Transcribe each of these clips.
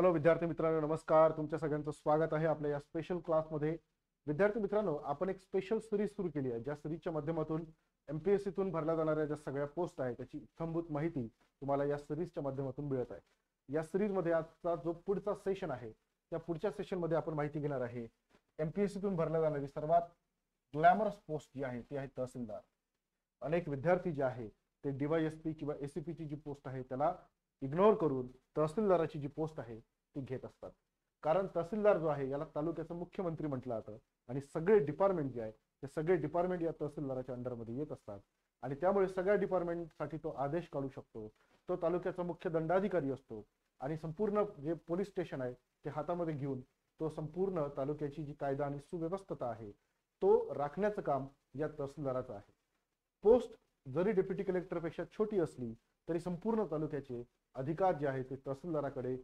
Hello विद्यार्थी मित्रांनो, नमस्कार. तुमच्या सगळ्यांचं स्वागत आहे आपल्या या स्पेशल क्लासमध्ये. विद्यार्थी मित्रांनो, आपण एक स्पेशल सिरीज सुरू केली आहे, ज्या सिरीजच्या माध्यमातून एमपीएससीतून भरल्या जाणाऱ्या ज्या सगळ्या पोस्ट आहेत त्याची इत्थंभूत माहिती तुम्हाला या सिरीजच्या माध्यमातून मिळत आहे. या सिरीजमध्ये आजचा जो पुढचा सेशन आहे, त्या पुढच्या सेशनमध्ये आपण माहिती घेणार आहे एमपीएससीतून भरल्या जाणारी सर्वात ग्लॅमरस पोस्ट जी आहे ती आहे तहसीलदार. अनेक विद्यार्थी जे आहे ते डीवायएसपी किंवा एसीपीची जी पोस्ट आहे त्याला इग्नोर करून तहसीलदाराची जी पोस्ट आहे ती घेत असतात. कारण तहसीलदार जो आहे याला तालुक्याचा मुख्यमंत्री म्हटलं जातं आणि सगळे डिपार्टमेंट जे आहे ते सगळे डिपार्टमेंट या तहसीलदाराच्या अंडरमध्ये येत असतात आणि त्यामुळे सगळ्या डिपार्टमेंटसाठी तो आदेश काढू शकतो. तो तालुक्याचा मुख्य दंडाधिकारी असतो आणि संपूर्ण जे पोलीस स्टेशन आहे ते हातामध्ये घेऊन तो संपूर्ण तालुक्याची जी कायदा आणि सुव्यवस्था आहे तो राखण्याचं काम या तहसीलदाराचं आहे. पोस्ट जरी डेप्युटी कलेक्टरपेक्षा छोटी असली तरी संपूर्ण तालुक्याचे अधिकार जे आहे ते तहसीलदाराकडे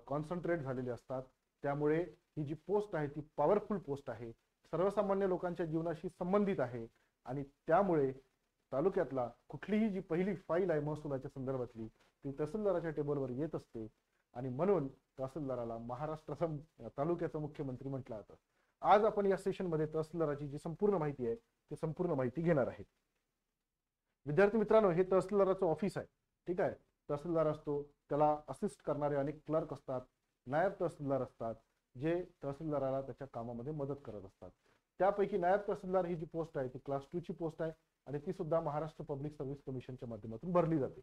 कॉन्सन्ट्रेट झालेले असतात. त्यामुळे ही जी पोस्ट आहे ती पॉवरफुल पोस्ट आहे, सर्वसामान्य लोकांच्या जीवनाशी संबंधित आहे आणि त्यामुळे तालुक्यातला कुठलीही जी पहिली फाईल आहे महसुलाच्या संदर्भातली ती तहसीलदाराच्या टेबलवर येत असते आणि म्हणून तहसीलदाराला महाराष्ट्राचा तालुक्याचा मुख्यमंत्री म्हटलं जातं. आज आपण या सेशनमध्ये तहसीलदाराची जी संपूर्ण माहिती आहे ती संपूर्ण माहिती घेणार आहे. विद्यार्थी मित्रांनो, हे तहसीलदाराचं ऑफिस आहे. ठीक आहे, तहसीलदार असतो, त्याला असिस्ट करणारे अनेक क्लर्क असतात, नायब तहसीलदार असतात जे तहसीलदाराला त्याच्या कामामध्ये मदत करत असतात. त्यापैकी नायब तहसीलदार ही जी पोस्ट आहे ती क्लास 2 ची पोस्ट आहे आणि ती सुद्धा महाराष्ट्र पब्लिक सर्व्हिस कमिशनच्या माध्यमातून भरली जाते.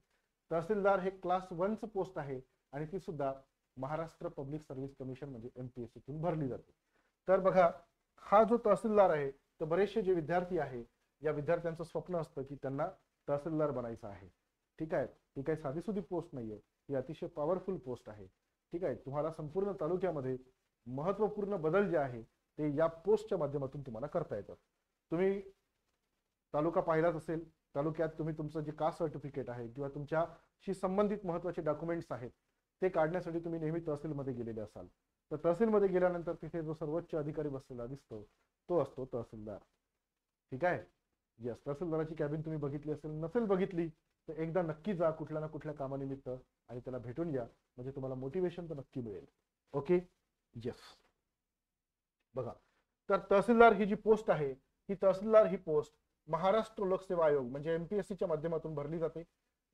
तहसीलदार हे क्लास 1 चं पोस्ट आहे आणि ती सुद्धा महाराष्ट्र पब्लिक सर्व्हिस कमिशन म्हणजे एमपीएससीतून भरली जाते. तर बघा, हा जो तहसीलदार आहे तर बरेचसे जे विद्यार्थी आहे या विद्यार्थ्यांचं स्वप्न असतं की त्यांना तहसीलदार बनायचं आहे. ठीक आहे, ही काही साधीसुधी पोस्ट नाहीये, ही अतिशय पॉवरफुल पोस्ट आहे. ठीक आहे, तुम्हाला संपूर्ण तालुक्यामध्ये महत्वपूर्ण बदल जे आहे ते या पोस्टच्या माध्यमातून तुम्हाला करता येतात. तुम्ही तालुका पाहिलाच असेल, तालुक्यात तुम्ही तुमचं जे कास्ट सर्टिफिकेट आहे किंवा तुमच्याशी संबंधित महत्वाचे डॉक्युमेंट्स आहेत ते काढण्यासाठी तुम्ही नेहमी तहसीलमध्ये गेलेले असाल. तर तहसीलमध्ये गेल्यानंतर तिथे जो सर्वोच्च अधिकारी बसलेला दिसतो तो असतो तहसीलदार. ठीक आहे, यस, तहसीलदाराची कॅबिन तुम्ही बघितली असेल, नसेल बघितली तर एकदा नक्की जा कुठल्या ना कुठल्या कामानिमित्त आणि त्याला भेटून या, म्हणजे तुम्हाला मोटिवेशन तर नक्की मिळेल. Okay, yes. बघा, तर तहसीलदार ही जी पोस्ट आहे ही तहसीलदार ही पोस्ट महाराष्ट्र लोकसेवा आयोग म्हणजे एमपीएससीच्या माध्यमातून भरली जाते.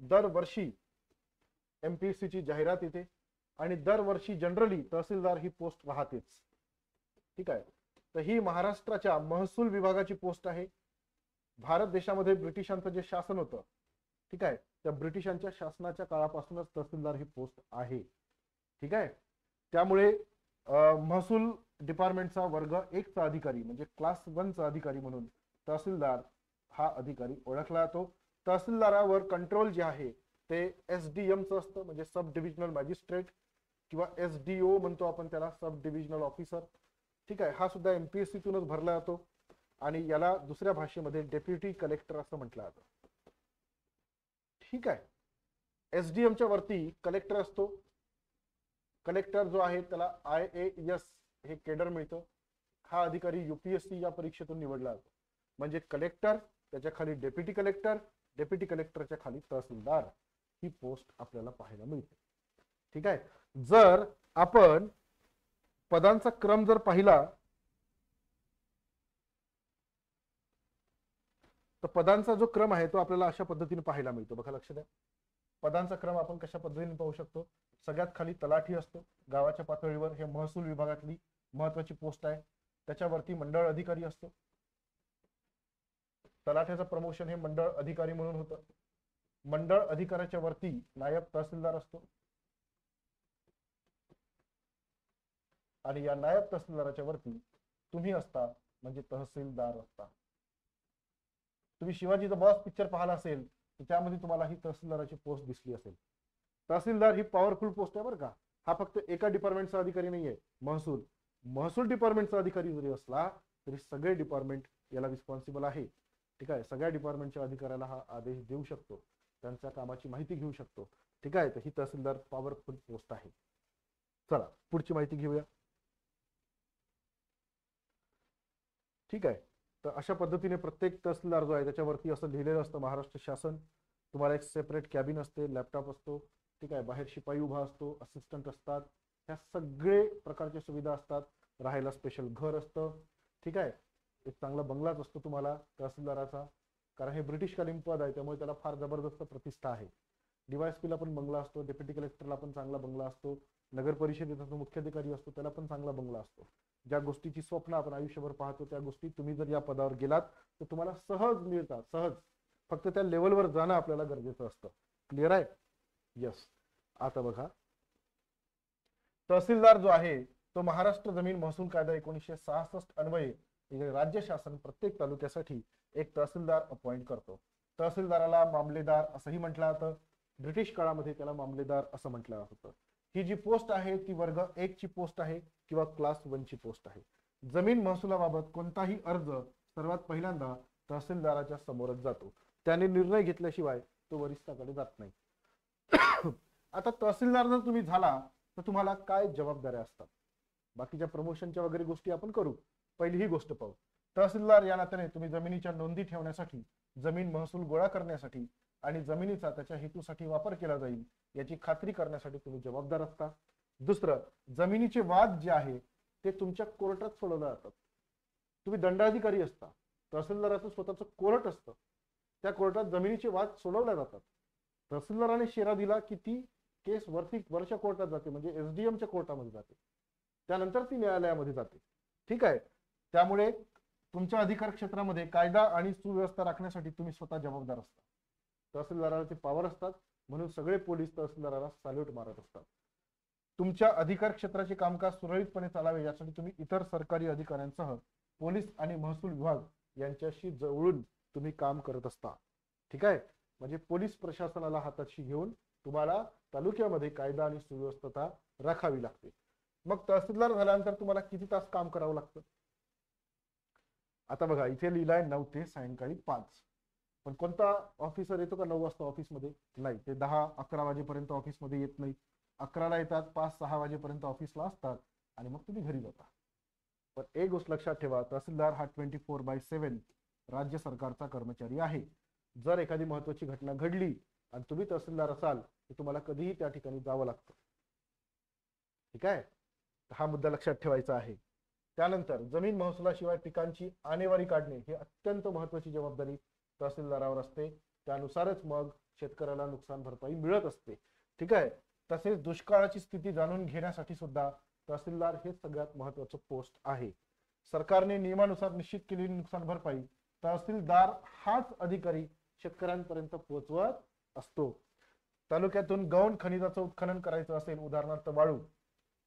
दरवर्षी एमपीएससीची जाहिरात येते आणि दरवर्षी जनरली तहसीलदार ही पोस्ट राहतेच. ठीक आहे, तर ही महाराष्ट्राच्या महसूल विभागाची पोस्ट आहे. भारत देशामध्ये ब्रिटिशांचं जे शासन होतं, ठीक आहे, त्या ब्रिटिशांच्या शासनाच्या काळापासूनच तहसीलदार ही पोस्ट आहे. ठीक आहे, त्यामुळे महसूल डिपार्टमेंटचा वर्ग 1 चा अधिकारी म्हणजे क्लास 1 चा अधिकारी म्हणून तहसीलदार हा अधिकारी ओळखला जातो. तहसीलदारावर कंट्रोल जे आहे ते एसडीएम चं असतं म्हणजे सब डिव्हिजनल मॅजिस्ट्रेट किंवा एसडीओ म्हणतो आपण त्याला, सब डिव्हिजनल ऑफिसर. ठीक आहे, हा सुद्धा एमपीएससीतूनच भरला जातो आणि याला दुसऱ्या भाषेमध्ये डेप्युटी कलेक्टर असं म्हटलं जातं. ठीक आहे, एसडीएमच्या वरती कलेक्टर असतो. कलेक्टर जो आहे त्याला IAS हे केडर मिळतं. हा अधिकारी यूपीएससी या परीक्षेतून निवडला जातो. म्हणजे कलेक्टर, त्याच्या खाली डेप्युटी कलेक्टर, डेप्युटी कलेक्टरच्या खाली तहसीलदार ही पोस्ट आपल्याला पाहायला मिळते. ठीक आहे, जर आपण पदांचा क्रम जर पाहिला तर पदांचा जो क्रम आहे तो आपल्याला अशा पद्धतीने पाहायला मिळतो. बघा, लक्ष द्या, पदांचा क्रम आपण कशा पद्धतीने पाहू शकतो. सगळ्यात खाली तलाठी असतो, गावाच्या पातळीवर हे महसूल विभागातली महत्वाची पोस्ट आहे. त्याच्यावरती मंडळ अधिकारी असतो. तलाठ्याचं प्रमोशन हे मंडळ अधिकारी म्हणून होतं. मंडळ अधिकाऱ्याच्या वरती नायब तहसीलदार असतो आणि या नायब तहसीलदाराच्या वरती तुम्ही असता म्हणजे तहसीलदार असता. तुम्ही शिवाजीचा बॉस पिक्चर पाहिला असेल तर त्यामध्ये तुम्हाला ही तहसीलदाराची पोस्ट दिसली असेल. तहसीलदार ही पॉवरफुल पोस्ट आहे बरं का. हा फक्त एका डिपार्टमेंटचा अधिकारी नाहीये. महसूल डिपार्टमेंटचा अधिकारी जरी असला तरी सगळे डिपार्टमेंट याला रिस्पॉन्सिबल आहे. ठीक आहे, सगळ्या डिपार्टमेंटच्या अधिकाऱ्याला हा आदेश देऊ शकतो, त्यांच्या कामाची माहिती घेऊ शकतो. ठीक आहे, तर ही तहसीलदार पॉवरफुल पोस्ट आहे. चला पुढची माहिती घेऊया. ठीक आहे, तर अशा पद्धतीने प्रत्येक तहसीलदार जो आहे त्याच्यावरती असं लिहिलेलं असतं महाराष्ट्र शासन. तुम्हाला एक सेपरेट कॅबिन असते, लॅपटॉप असतो. ठीक आहे, बाहेर शिपाई उभा असतो, असिस्टंट असतात. ह्या सगळे प्रकारच्या सुविधा असतात. राहायला स्पेशल घर असतं, ठीक आहे, एक चांगला बंगलाच असतो तुम्हाला तहसीलदाराचा, कारण हे ब्रिटिशकालीन पद आहे त्यामुळे त्याला फार जबरदस्त प्रतिष्ठा आहे. डीवायएसपीला पण बंगला असतो, डेप्युटी कलेक्टरला पण चांगला बंगला असतो, नगर परिषदेचा जो मुख्याधिकारी असतो त्याला पण चांगला बंगला असतो. ज्या गोष्टीची स्वप्न आपण आयुष्यभर पाहतो त्या गोष्टी तुम्ही जर या पदावर गेलात तर तुम्हाला सहज मिळतात, सहज. फक्त त्या लेवलवर जाणं आपल्याला गरजेचं असतं. क्लिअर आहे? यस. आता बघा, तहसीलदार जो आहे तो महाराष्ट्र जमीन महसूल कायदा 1966 अन्वये राज्य शासन प्रत्येक तालुक्यासाठी एक तहसीलदार अपॉइंट करतो. तहसीलदाराला मामलेदार असंही म्हटलं जातं. ब्रिटिश काळामध्ये त्याला मामलेदार असं म्हटलं जात होतं. ही जी पोस्ट आहे ती वर्ग 1 ची पोस्ट आहे किंवा क्लास 1 ची पोस्ट आहे. जमीन महसुलाबाबत कोणताही अर्ज सर्वात पहिल्यांदा तहसीलदाराच्या समोरच जातो. त्याने निर्णय घेतल्याशिवाय तो वरिष्ठाकडे जात नाही. आता तहसीलदार जर तुम्ही झाला तर तुम्हाला काय जबाबदाऱ्या असतात? बाकीच्या प्रमोशनच्या वगैरे गोष्टी आपण करू, पहिली ही गोष्ट पाहू. तहसीलदार या नात्याने तुम्ही जमिनीच्या नोंदी ठेवण्यासाठी, जमीन महसूल गोळा करण्यासाठी आणि जमिनीचा त्याच्या हेतूसाठी वापर केला जाईल याची खात्री करण्यासाठी तुम्ही जबाबदार असता. दुसरं, जमिनीचे वाद जे आहे ते तुमच्या कोर्टात सोडवले जातात. तुम्ही दंडाधिकारी असता, तहसीलदाराचं स्वतःचं कोर्ट असतं, त्या कोर्टात जमिनीचे वाद सोडवले जातात. तहसीलदाराने शेरा दिला की ती केस वरच्या कोर्टात जाते, म्हणजे एसडीएमच्या कोर्टामध्ये जाते, त्यानंतर ती न्यायालयामध्ये जाते. ठीक आहे. त्यामुळे तुमच्या अधिकार क्षेत्रामध्ये कायदा आणि सुव्यवस्था राखण्यासाठी तुम्ही स्वतः जबाबदार असता. तहसीलदाराला ते पॉवर असतात, म्हणून सगळे पोलीस तहसीलदाराला सॅल्यूट मारत असतात. तुमच्या अधिकार क्षेत्राचे कामकाज सुरळीतपणे चालावे यासाठी तुम्ही इतर सरकारी अधिकाऱ्यांसह पोलीस आणि महसूल विभाग यांच्याशी जवळून तुम्ही काम करत असता. ठीक आहे. म्हणजे पोलीस प्रशासनाला हाताशी घेऊन तुम्हाला तालुक्यामध्ये कायदा आणि सुव्यवस्था राखावी लागते. मग तहसीलदार झाल्यानंतर तुम्हाला किती तास काम करावं लागतं? आता बघा, इथे लिहिलाय 9 ते सायंकाळी 5. पण कोणता ऑफिसर येतो का 9 वाजता ऑफिसमध्ये? नाही, ते 10-11 वाजेपर्यंत ऑफिसमध्ये येत नाही. 11ला येतात, 5-6 वाजेपर्यंत ऑफिसला असतात आणि मग तुम्ही घरी जाता. पण एक गोष्ट लक्षात ठेवा, तहसीलदार हा 24/7 राज्य सरकारचा कर्मचारी आहे. जर एखादी महत्वाची घटना घडली आणि तुम्ही तहसीलदार असाल तर तुम्हाला कधीही त्या ठिकाणी जावं लागतं. ठीक आहे. हा मुद्दा लक्षात ठेवायचा आहे. त्यानंतर जमीन महसुलाशिवाय पिकांची आणेवारी काढणे ही अत्यंत महत्वाची जबाबदारी तहसीलदारावर असते. त्यानुसारच मग शेतकऱ्याला नुकसान भरपाई मिळत असते. ठीक आहे. तसेच दुष्काळाची स्थिती जाणून घेण्यासाठी सुद्धा तहसीलदार हे सगळ्यात महत्वाचं पोस्ट आहे. सरकारने नियमानुसार निश्चित केलेली नुकसान भरपाई तहसीलदार हाच अधिकारी शेतकऱ्यांपर्यंत पोहोचवत असतो. तालुक्यातून गौण खनिजाचं उत्खनन करायचं असेल, उदाहरणार्थ वाळू,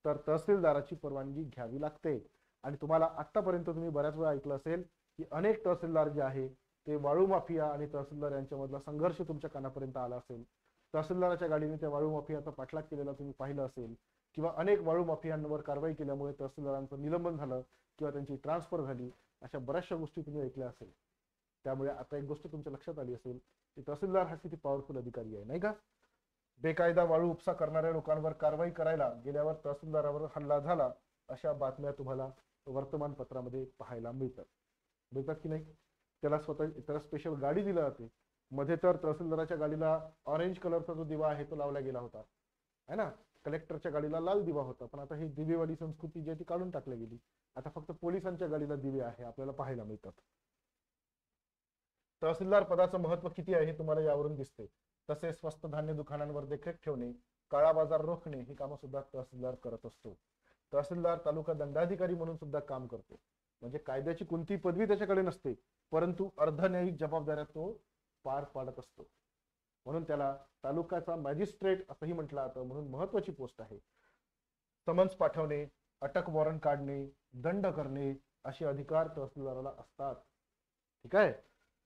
तर तहसीलदाराची परवानगी घ्यावी लागते. आणि तुम्हाला आतापर्यंत तुम्ही बऱ्याच वेळा ऐकलं असेल की अनेक तहसीलदार जे आहे ते वाळू माफिया आणि तहसीलदार यांच्यामधला संघर्ष तुमच्या कानापर्यंत आला असेल. तहसीलदाराच्या गाडीने त्या वाळू माफियाचा पाठलाग केलेला तुम्ही पाहिलं असेल, किंवा अनेक वाळू माफियांवर कारवाई केल्यामुळे तहसीलदारांचं निलंबन झालं किंवा त्यांची ट्रान्सफर झाली, अशा बऱ्याचशा गोष्टी तुम्ही ऐकल्या असेल. त्यामुळे आता एक गोष्ट तुमच्या लक्षात आली असेल की तहसीलदार हा किती पॉवरफुल अधिकारी आहे, नाही का? बेकायदा वाळू उपसा करणाऱ्या लोकांवर कारवाई करायला गेल्यावर तहसीलदारावर हल्ला झाला अशा बातम्या तुम्हाला वर्तमानपत्रामध्ये पाहायला मिळतात की नाही? त्याला स्पेशल गाडी दिली जाते. मध्ये तर तहसीलदाराच्या गाडीला ऑरेंज कलरचा जो दिवा आहे तो लावला गेला होता, है ना? कलेक्टरच्या गाडीला लाल दिवा होता, पण आता ही दिवेवाली संस्कृती जी ती काढून टाकली गेली. आता फक्त पोलिसांच्या गाडीला दिवे आहे आपल्याला पाहायला मिळतात. तहसीलदार पदाचं महत्व किती आहे हे तुम्हाला यावरून दिसते. तसेच स्वस्त धान्य दुकानांवर देखरेख ठेवणे, काळा बाजार रोखणे ही कामं सुद्धा तहसीलदार करत असतो. तहसीलदार तालुका दंडाधिकारी म्हणून सुद्धा काम करतो. म्हणजे कायद्याची कोणती पदवी त्याच्याकडे नसते, परंतु अर्धन्यायिक जबाबदाऱ्या तो पार पाडत असतो. म्हणून त्याला तालुक्याचा मॅजिस्ट्रेट असंही म्हटलं जातं. म्हणून महत्वाची पोस्ट आहे. समन्स पाठवणे, अटक वॉरंट काढणे, दंड करणे असे अधिकार तहसीलदाराला असतात. ठीक आहे.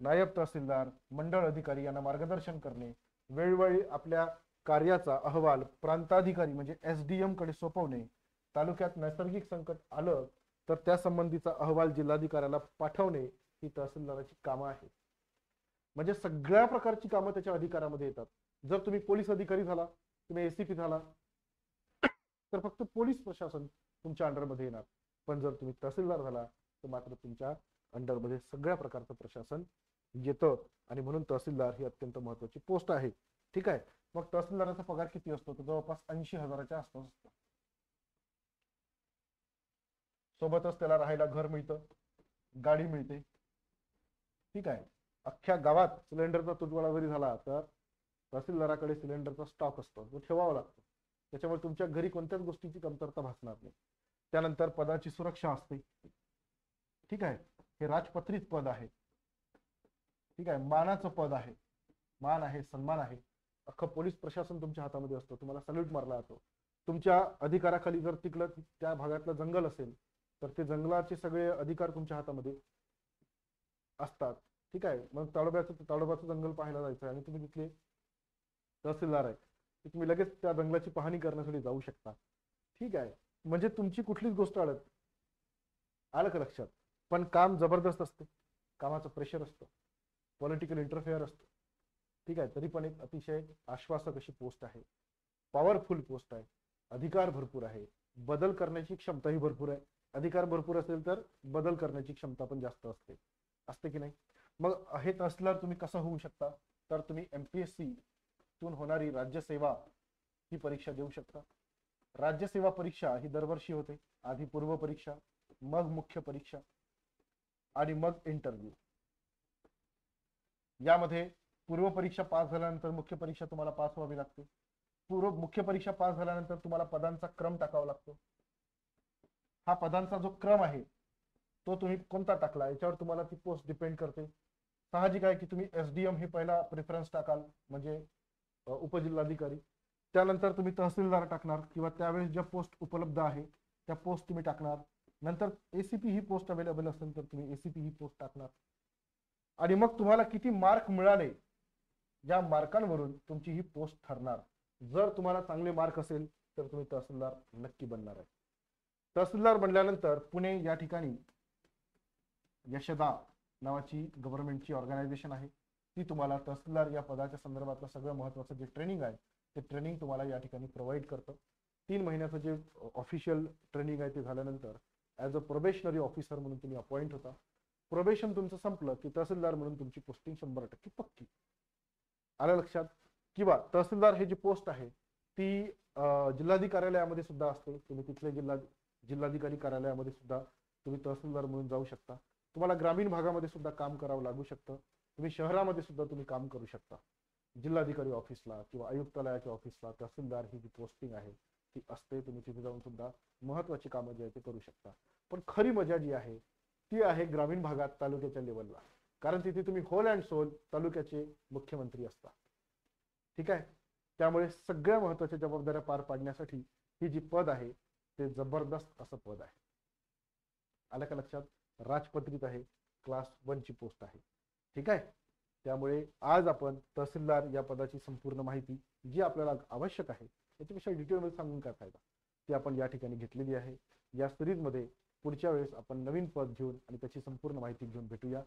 नायब तहसीलदार, मंडळ अधिकारी यांना मार्गदर्शन करणे, वेळोवेळी आपल्या कार्याचा अहवाल प्रांताधिकारी म्हणजे एसडीएम कडे सोपवणे, तालुक्यात नैसर्गिक संकट आलं तर त्या संबंधीचा अहवाल जिल्हाधिकाऱ्याला पाठवणे ही तहसीलदाराची कामं आहेत. म्हणजे सगळ्या प्रकारची कामं त्याच्या अधिकारामध्ये येतात. जर तुम्ही पोलीस अधिकारी झाला, तुम्ही एसीपी झाला, तर फक्त पोलीस प्रशासन तुमच्या अंडरमध्ये येणार. पण जर तुम्ही तहसीलदार झाला तर मात्र तुमच्या अंडरमध्ये सगळ्या प्रकारचं प्रशासन येतं. आणि म्हणून तहसीलदार ही अत्यंत महत्वाची पोस्ट आहे. ठीक आहे. मग तहसीलदाराचा पगार किती असतो? तो जवळपास 80,000च्या आसपास असतो. सोबतच त्याला राहायला घर मिळतं, गाडी मिळते. ठीक आहे. अख्ख्या गावात सिलेंडरचा तुटवडा जरी झाला तर तहसीलदाराकडे सिलेंडरचा स्टॉक असतो, तो ठेवावा लागतो. त्याच्यामुळे तुमच्या घरी कोणत्याच गोष्टीची कमतरता भासणार नाही. त्यानंतर पदाची सुरक्षा असते. ठीक आहे. हे राजपत्रित पद आहे. ठीक आहे. मानाचं पद आहे, मान आहे, सन्मान आहे. अख्खं पोलीस प्रशासन तुमच्या हातामध्ये असतं, तुम्हाला सल्यूट मारला जातो. तुमच्या अधिकाराखाली जर तिकडं त्या भागातलं जंगल असेल तर ते जंगलाचे सगळे अधिकार तुमच्या हातामध्ये असतात. ठीक आहे. मग ताडोबाचं जंगल पाहायला जायचं आणि तुम्ही तिथले तहसीलदार आहे, तुम्ही लगेच त्या जंगलाची पाहणी करण्यासाठी जाऊ शकता. ठीक आहे. म्हणजे तुमची कुठलीच गोष्ट आलं का लक्षात? पण काम जबरदस्त असतं, कामाचं प्रेशर असतं, पॉलिटिकल इंटरफेअर असतं. ठीक आहे. तरी पण एक अतिशय आश्वासक अशी पोस्ट आहे, पॉवरफुल पोस्ट आहे, अधिकार भरपूर आहे, बदल करण्याची क्षमताही भरपूर आहे. अधिकार भरपूर असेल तर बदल करण्याची क्षमता पण जास्त असते, असते की नाही? मग हे तहसीलदार तुम्ही कसं होऊ शकता? तर तुम्ही MPSC तून होणारी राज्यसेवा ही परीक्षा देऊ शकता. राज्यसेवा परीक्षा ही दरवर्षी होते. आधी पूर्व परीक्षा, मग मुख्य परीक्षा आणि मग इंटरव्ह्यू. यामध्ये पूर्व परीक्षा पास झाल्यानंतर मुख्य परीक्षा तुम्हाला पास व्हावी लागते. मुख्य परीक्षा पास झाल्यानंतर तुम्हाला पदांचा क्रम टाकावा लागतो. हा पदांचा जो क्रम आहे तो तुम्ही कोणता टाकला याच्यावर तुम्हाला ती पोस्ट डिपेंड करते. साहजिक आहे की तुम्ही SDM हे पहिला प्रेफरन्स टाकाल, म्हणजे उपजिल्हाधिकारी. त्यानंतर तुम्ही तहसीलदार टाकणार किंवा त्यावेळेस ज्या पोस्ट उपलब्ध आहे त्या पोस्ट तुम्ही टाकणार. नंतर ACP ही पोस्ट अवेलेबल असेल तर तुम्ही ACP ही पोस्ट टाकणार. आणि मग तुम्हाला किती मार्क मिळाले या मार्कांवरून तुमची ही पोस्ट ठरणार. जर तुम्हाला चांगले मार्क असेल तर तुम्ही तहसीलदार नक्की बनणार आहे. तहसीलदार बनल्यानंतर पुणे या ठिकाणी यशदा नावाची गव्हर्नमेंटची ऑर्गनायझेशन आहे, ती तुम्हाला तहसीलदार या पदाच्या संदर्भातलं सगळं महत्त्वाचं जे ट्रेनिंग आहे ते ट्रेनिंग तुम्हाला या ठिकाणी प्रोव्हाइड करतं. 3 महिन्याचं जे ऑफिशियल ट्रेनिंग आहे ते झाल्यानंतर ॲज अ प्रोबेशनरी ऑफिसर म्हणून तुम्ही अपॉइंट होता. प्रोबेशन तुमचं संपलं की तहसीलदार म्हणून तुमची पोस्टिंग 100% पक्की. आलं लक्षात? किंवा तहसीलदार हे जी पोस्ट आहे ती जिल्हाधिकारी कार्यालयामध्ये सुद्धा असते. तुम्ही तिथले जिल्हाधिकारी कार्यालयामध्ये सुद्धा तुम्ही तहसीलदार म्हणून जाऊ शकता. तुम्हाला ग्रामीण भागामध्ये सुद्धा काम करावं लागू शकतं. तुम्ही शहरामध्ये सुद्धा तुम्ही काम करू शकता. जिल्हाधिकारी ऑफिसला किंवा आयुक्तालयाच्या ऑफिसला तहसीलदार ही जी पोस्टिंग आहे ती असते. तुम्ही तिथे जाऊन सुद्धा महत्वाची कामं जी आहे ते करू शकता. पण खरी मजा जी आहे ती आहे ग्रामीण भागात, तालुक्याच्या लेवलला. कारण तिथे तुम्ही होल अँड सोल तालुक्याचे मुख्यमंत्री असता. ठीक आहे. त्यामुळे सगळ्या महत्वाच्या जबाबदाऱ्या पार पाडण्यासाठी ही जी पद आहे ते जबरदस्त असं पद आहे. आलं का लक्षात? राजपत्रित आहे, क्लास 1 ची पोस्ट आहे. ठीक आहे. त्यामुळे आज आपण तहसीलदार या पदाची संपूर्ण माहिती जी आपल्याला आवश्यक आहे याच्यापेक्षा डिटेलमध्ये सांगून काय फायदा, ती आपण या ठिकाणी घेतलेली आहे. या सिरीजमध्ये पुढच्या वेळेस आपण नवीन पद घेऊन आणि त्याची संपूर्ण माहिती घेऊन भेटूया.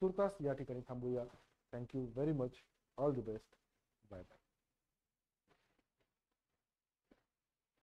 तुर्तास या ठिकाणी थांबूया. Thank you very much. All the best. Bye bye.